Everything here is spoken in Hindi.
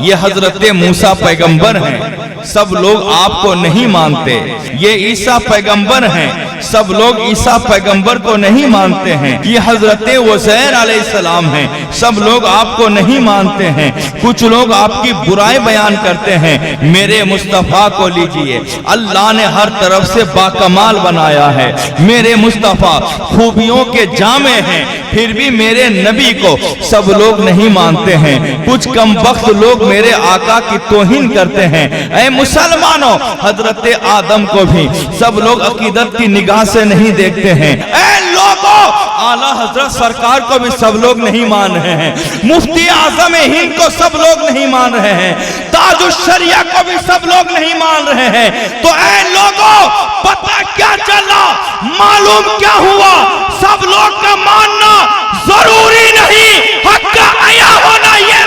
ये हजरत मूसा पैगंबर हैं, सब लोग आपको नहीं मानते। ये ईसा पैगंबर हैं, सब लोग ईसा पैगंबर को नहीं मानते हैं। ये हजरत उज़ैर अलैहिस्सलाम हैं, सब लोग आपको नहीं मानते हैं। कुछ लोग आपकी बुराई बयान करते हैं। मेरे मुस्तफ़ा को लीजिए, अल्लाह ने हर तरफ से बाकमाल बनाया है। मेरे मुस्तफ़ा खूबियों के जामे हैं, फिर भी मेरे नबी को सब लोग नहीं मानते हैं। कुछ कमबख्त लोग मेरे आका की तौहीन करते हैं। ऐ मुसलमानों, हजरत आदम को भी सब लोग अकीदत की निगाह से नहीं देखते हैं। ऐ लोगों, आला हजरत सरकार को भी सब लोग नहीं मान रहे हैं। मुफ्ती आजम हिंद को सब लोग नहीं मान रहे हैं। ताजुश शरिया को भी सब लोग नहीं मान रहे हैं। तो ऐ लोगों, पता क्या चला, मालूम क्या हुआ? सब लोग का मानना जरूरी नहीं, हक का आया होना ये